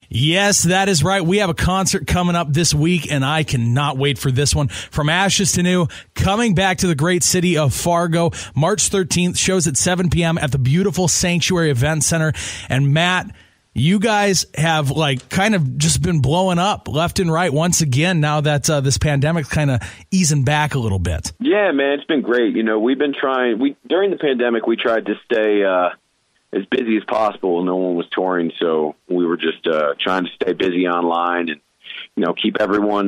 Yes, that is right. We have a concert coming up this week, and I cannot wait for this one. From Ashes to New, coming back to the great city of Fargo, March 13th, shows at 7 p.m. at the beautiful Sanctuary Event Center. And Matt, you guys have kind of just been blowing up left and right once again now that this pandemic's kind of easing back a little bit. Yeah, man, it's been great. We've been trying. During the pandemic, we tried to stay as busy as possible. No one was touring, so we were just trying to stay busy online and keep everyone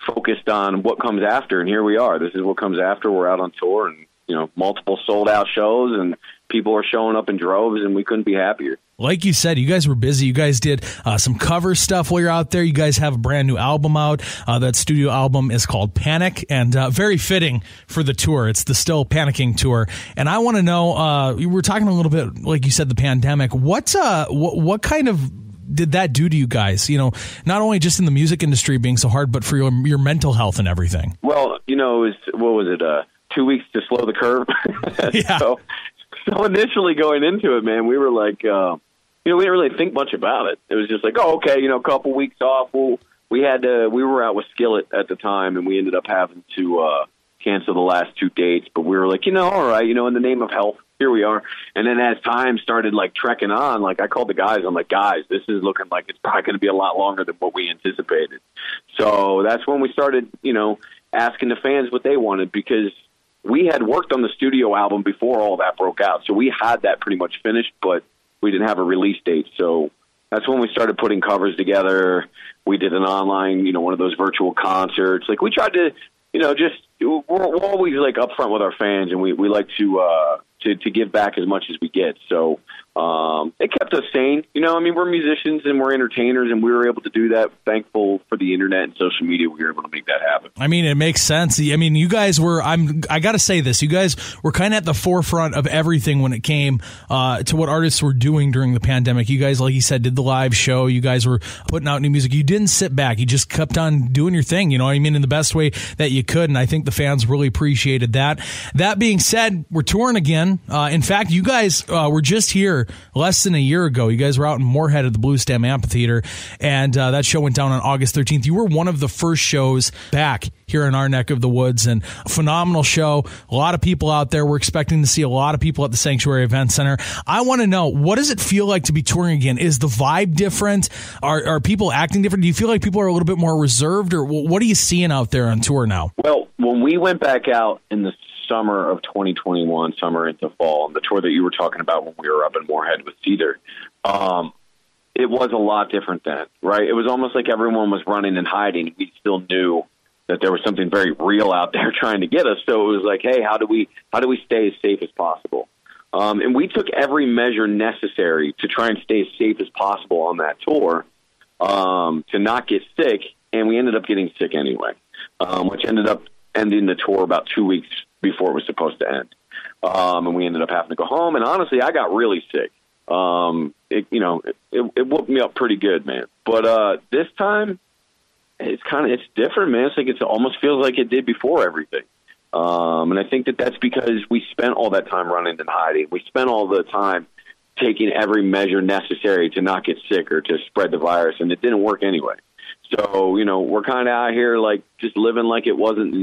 focused on what comes after. And here we are. This is what comes after. We're out on tour, and multiple sold out shows, and people are showing up in droves, and we couldn't be happier. Like you said, you guys were busy. You guys did some cover stuff while you're out there. You guys have a brand new album out. That studio album is called Panic, and very fitting for the tour. It's the Still Panicking tour. And I want to know, we were talking a little bit, like you said, the pandemic. What kind of did that do to you guys? Not only just in the music industry being so hard, but for your mental health and everything. Well, what was it? 2 weeks to slow the curve. Yeah. So initially going into it, man, we were like, we didn't really think much about it. It was just like, oh, okay, a couple weeks off. Well, we were out with Skillet at the time, and we ended up having to cancel the last 2 dates. But we were like, all right, in the name of health, here we are. And then as time started trekking on, I called the guys. I'm like, guys, this is looking like it's probably going to be a lot longer than what we anticipated. So that's when we started, asking the fans what they wanted, because we had worked on the studio album before all that broke out. So we had that pretty much finished, but we didn't have a release date. So that's when we started putting covers together. We did an online, one of those virtual concerts. We tried to, we're always upfront with our fans, and we like to give back as much as we get. So it kept us sane. We're musicians and we're entertainers, and we were able to do that. Thankful for the internet and social media, we were able to make that happen. It makes sense. You guys were, I got to say this, you guys were kind of at the forefront of everything when it came to what artists were doing during the pandemic. You guys, like you said, did the live show. You guys were putting out new music. You didn't sit back. You just kept on doing your thing, in the best way that you could. And I think the fans really appreciated that. That being said, we're touring again. In fact, you guys were just here less than a year ago. You guys were out in Moorhead at the Blue Stem Amphitheater, and that show went down on August 13th. You were one of the first shows back here in our neck of the woods, and a phenomenal show. A lot of people out there. We're expecting to see a lot of people at the Sanctuary Event Center. I want to know, what does it feel like to be touring again? Is the vibe different? Are people acting different? Do you feel like people are a little bit more reserved, or what are you seeing out there on tour now? Well, when we went back out in the summer of 2021, summer into fall, the tour that you were talking about when we were up in Moorhead with Cedar, it was a lot different then, right? It was almost like everyone was running and hiding. We still knew that there was something very real out there trying to get us. So it was like, hey, how do we stay as safe as possible? And we took every measure necessary to try and stay as safe as possible on that tour, to not get sick. And we ended up getting sick anyway, which ended up ending the tour about 2 weeks before it was supposed to end. And we ended up having to go home. And honestly, I got really sick. It woke me up pretty good, man. But this time, it's different, man. It almost feels like it did before everything. And I think that's because we spent all that time running and hiding. We spent all the time taking every measure necessary to not get sick or to spread the virus, and it didn't work anyway. So, we're kind of out here just living like it wasn't,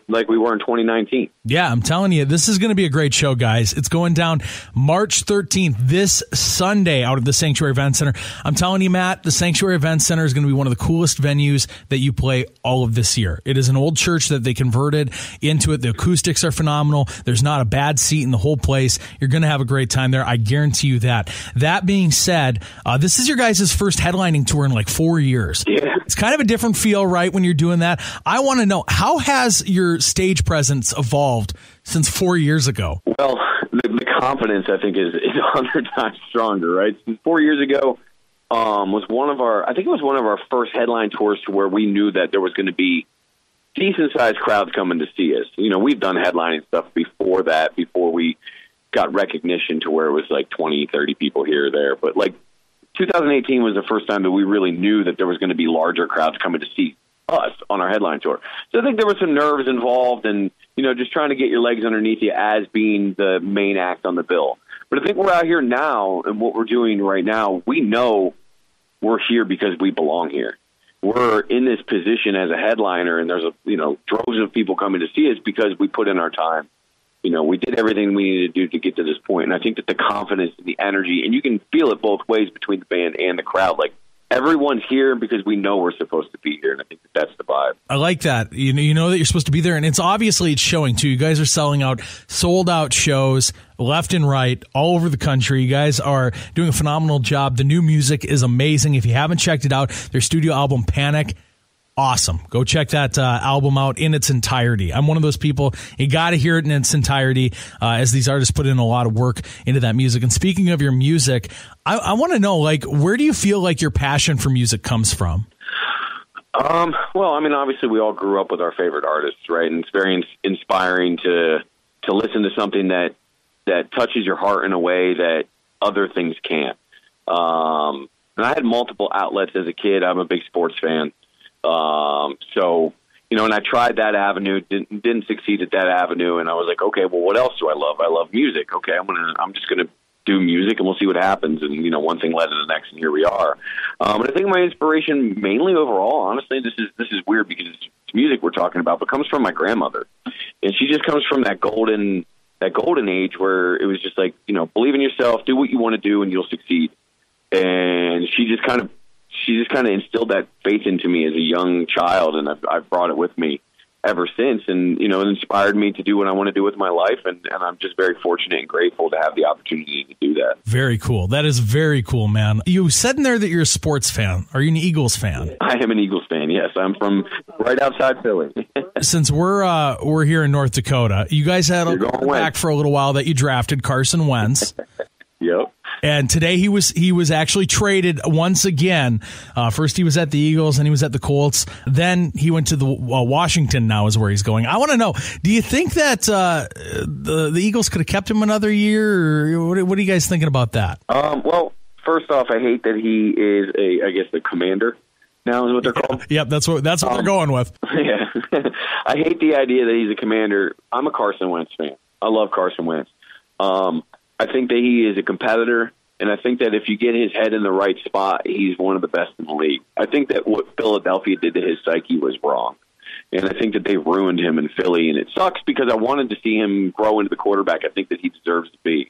like we were in 2019. Yeah, I'm telling you, this is going to be a great show, guys. It's going down March 13th, this Sunday, out of the Sanctuary Event Center. I'm telling you, Matt, the Sanctuary Event Center is going to be one of the coolest venues that you play all of this year. It is an old church that they converted into it. The acoustics are phenomenal. There's not a bad seat in the whole place. You're going to have a great time there. I guarantee you that. That being said, this is your guys' first headlining tour in 4 years. Yeah. It's kind of a different feel, right, when you're doing that. I want to know, how has your stage presence evolved since 4 years ago? Well, the confidence, I think, is 100 times stronger, right? Since 4 years ago was one of our first headline tours to where we knew that there was going to be decent-sized crowds coming to see us. We've done headlining stuff before that, before we got recognition to where it was 20, 30 people here or there. But 2018 was the first time that we really knew that there was going to be larger crowds coming to see us on our headline tour. So I think there were some nerves involved and, just trying to get your legs underneath you as being the main act on the bill. But I think we're out here now, and what we're doing right now, we know we're here because we belong here. We're in this position as a headliner, and there's droves of people coming to see us because we put in our time. We did everything we needed to do to get to this point. And I think that the confidence and the energy, and you can feel it both ways between the band and the crowd. Like, everyone's here because we know we're supposed to be here, and I think that's the vibe. I like that. You know that you're supposed to be there, and it's showing too. You guys are selling out, sold out shows left and right all over the country. You guys are doing a phenomenal job. The new music is amazing. If you haven't checked it out, their studio album Panic, awesome. Go check that album out in its entirety. I'm one of those people, you got to hear it in its entirety, as these artists put in a lot of work into that music. And speaking of your music, I want to know, like, where do you feel like your passion for music comes from? Well, I mean, obviously we all grew up with our favorite artists, right? And it's very inspiring to listen to something that touches your heart in a way that other things can't. And I had multiple outlets as a kid. I'm a big sports fan. So, and I tried that avenue, didn't succeed at that avenue. And I was like, okay, well, what else do I love? I love music. Okay. I'm just going to do music and we'll see what happens. And, one thing led to the next and here we are. But I think my inspiration mainly overall, honestly, this is weird because it's music we're talking about, but comes from my grandmother. And she just comes from that golden age where it was just like, believe in yourself, do what you want to do and you'll succeed. And she just kind of instilled that faith into me as a young child, and I've brought it with me ever since. And, it inspired me to do what I want to do with my life, and I'm just very fortunate and grateful to have the opportunity to do that. Very cool. That is very cool, man. You said in there that you're a sports fan. Are you an Eagles fan? I am an Eagles fan, yes. I'm from right outside Philly. Since we're here in North Dakota, you guys had a back for a little while that you drafted Carson Wentz. Yep. And today he was actually traded once again. First he was at the Eagles, and he was at the Colts. Then he went to the Washington. Now is where he's going. I want to know: do you think that the Eagles could have kept him another year, or what are you guys thinking about that? Well, first off, I hate that he is the commander. Now is what they're called. Yep, that's what they're going with. Yeah, I hate the idea that he's a commander. I'm a Carson Wentz fan. I love Carson Wentz. I think that he is a competitor, and I think that if you get his head in the right spot, he's one of the best in the league. I think that what Philadelphia did to his psyche was wrong, and I think that they ruined him in Philly, and it sucks because I wanted to see him grow into the quarterback I think that he deserves to be.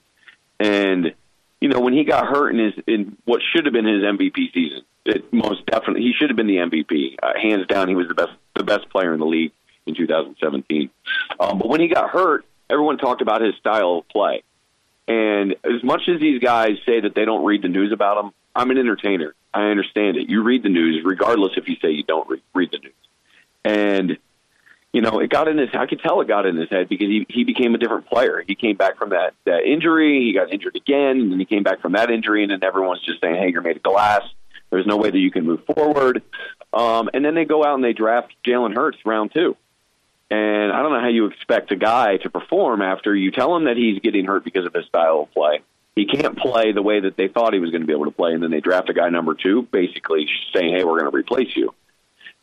And, when he got hurt in what should have been his MVP season, most definitely, he should have been the MVP. Hands down, he was the best player in the league in 2017. But when he got hurt, everyone talked about his style of play. And as much as these guys say that they don't read the news about him, I'm an entertainer. I understand it. You read the news, regardless if you say you don't read the news. And, it got in I could tell it got in his head because he became a different player. He came back from that injury. He got injured again, and then he came back from that injury, and then everyone's just saying, hey, you're made of glass. There's no way that you can move forward. And then they go out and they draft Jalen Hurts round 2. And I don't know how you expect a guy to perform after you tell him that he's getting hurt because of his style of play. He can't play the way that they thought he was going to be able to play, and then they draft a guy number 2, basically saying, hey, we're going to replace you.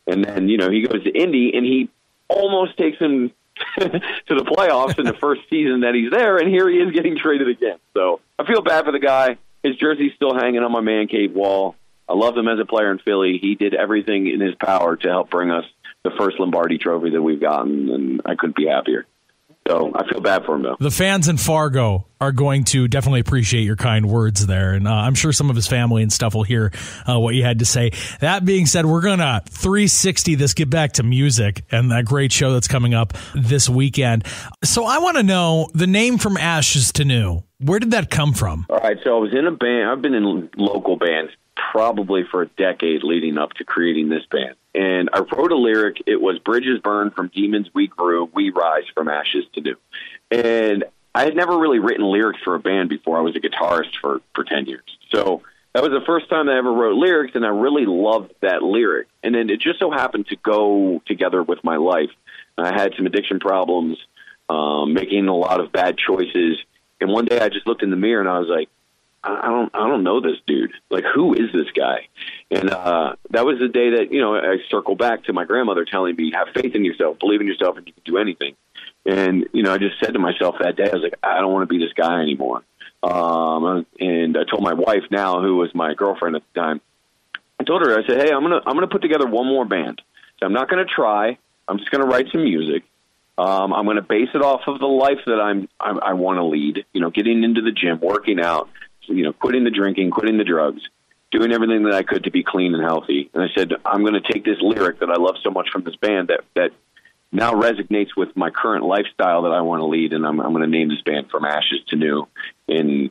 And then, he goes to Indy, and he almost takes him to the playoffs in the first season that he's there, and here he is getting traded again. So I feel bad for the guy. His jersey's still hanging on my man cave wall. I loved him as a player in Philly. He did everything in his power to help bring us the first Lombardi trophy that we've gotten, and I couldn't be happier. So I feel bad for him, though. The fans in Fargo are going to definitely appreciate your kind words there, and I'm sure some of his family and stuff will hear what you had to say. That being said, we're going to 360 this, get back to music and that great show that's coming up this weekend. So I want to know the name From Ashes to New. Where did that come from? All right, so I was in a band. I've been in local bands probably for a decade leading up to creating this band. And I wrote a lyric. It was bridges burned from demons we grew, we rise from ashes to new. And I had never really written lyrics for a band before. I was a guitarist for 10 years. So that was the first time I ever wrote lyrics, and I really loved that lyric. And then it just so happened to go together with my life. I had some addiction problems, making a lot of bad choices. And one day I just looked in the mirror and I was like, I don't know this dude. Like, who is this guy? And that was the day that, I circle back to my grandmother telling me, have faith in yourself, believe in yourself, and you can do anything. And, I just said to myself that day, I was like, I don't want to be this guy anymore. And I told my wife now, who was my girlfriend at the time, I told her, I said, hey, I'm gonna put together one more band. So I'm not gonna try. I'm just gonna write some music. I'm gonna base it off of the life that I want to lead. You know, getting into the gym, working out, you know, quitting the drinking, quitting the drugs, doing everything that I could to be clean and healthy. And I said, I'm going to take this lyric that I love so much from this band that now resonates with my current lifestyle that I want to lead, and I'm going to name this band From Ashes to New. And,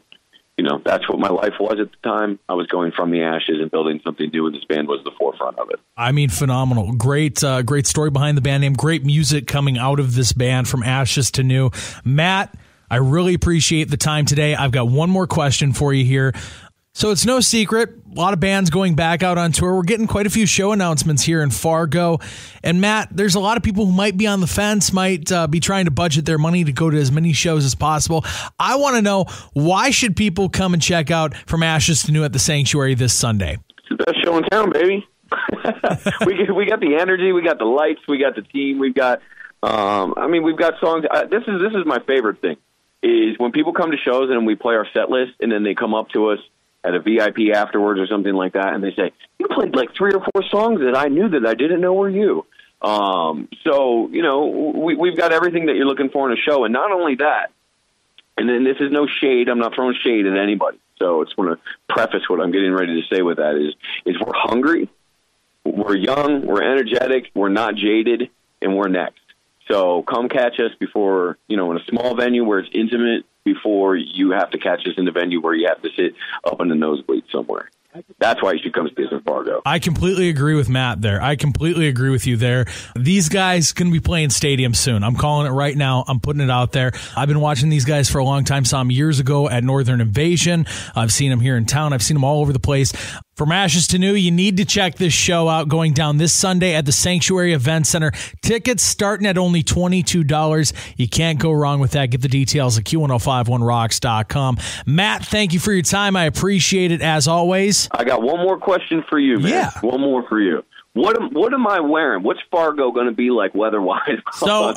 you know, that's what my life was at the time. I was going from the ashes and building something new, and this band was the forefront of it. I mean, phenomenal. Great story behind the band name. Great music coming out of this band, From Ashes to New. Matt, I really appreciate the time today. I've got one more question for you here. So it's no secret, a lot of bands going back out on tour. We're getting quite a few show announcements here in Fargo. And Matt, there's a lot of people who might be on the fence, might be trying to budget their money to go to as many shows as possible. I want to know, why should people come and check out From Ashes to New at the Sanctuary this Sunday? It's the best show in town, baby. we got the energy, we got the lights, we got the team, we've got, we've got songs. This is my favorite thing, is when people come to shows and we play our set list, and then they come up to us at a VIP afterwards or something like that, and they say, you played like 3 or 4 songs that I knew that I didn't know were you. So, you know, we've got everything that you're looking for in a show. And not only that, and then this is no shade, I'm not throwing shade at anybody. So I just want to preface what I'm getting ready to say with that is we're hungry, we're young, we're energetic, we're not jaded, and we're next. So come catch us before, you know, in a small venue where it's intimate, before you have to catch us in the venue where you have to sit up in the nosebleed somewhere. That's why you should come see us in Fargo. I completely agree with Matt there. I completely agree with you there. These guys going to be playing stadiums soon. I'm calling it right now. I'm putting it out there. I've been watching these guys for a long time. Saw them years ago at Northern Invasion. I've seen them here in town. I've seen them all over the place. From Ashes to New, you need to check this show out, going down this Sunday at the Sanctuary Event Center. Tickets starting at only $22. You can't go wrong with that. Get the details at Q1051rocks.com. Matt, thank you for your time. I appreciate it as always. I got one more question for you, man. Yeah. One more for you. What am I wearing? What's Fargo going to be like weather-wise so,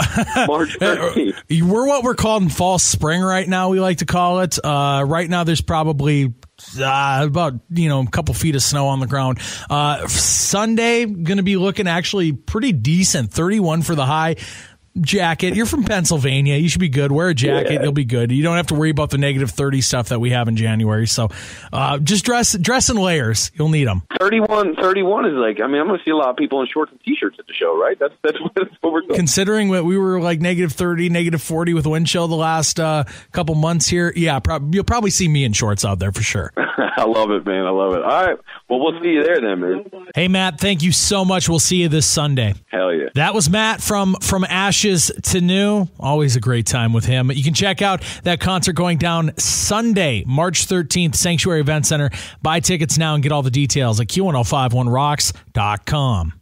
March 13th? We're what we're called in fall spring right now, we like to call it. Right now there's probably about, a couple feet of snow on the ground. Sunday, going to be looking actually pretty decent. 31 for the high. Jacket. You're from Pennsylvania. You should be good. Wear a jacket. Yeah. You'll be good. You don't have to worry about the negative 30 stuff that we have in January. So just dress in layers. You'll need them. 31 is like, I'm going to see a lot of people in shorts and T-shirts at the show, right? That's what we're doing. Considering that we were like negative 30, negative 40 with wind chill the last couple months here, yeah, you'll probably see me in shorts out there for sure. I love it, man. I love it. All right. Well, we'll see you there then, man. Hey, Matt, thank you so much. We'll see you this Sunday. Hell yeah. That was Matt from Ashes to New. Always a great time with him. You can check out that concert going down Sunday, March 13th, Sanctuary Event Center. Buy tickets now and get all the details at Q1051rocks.com.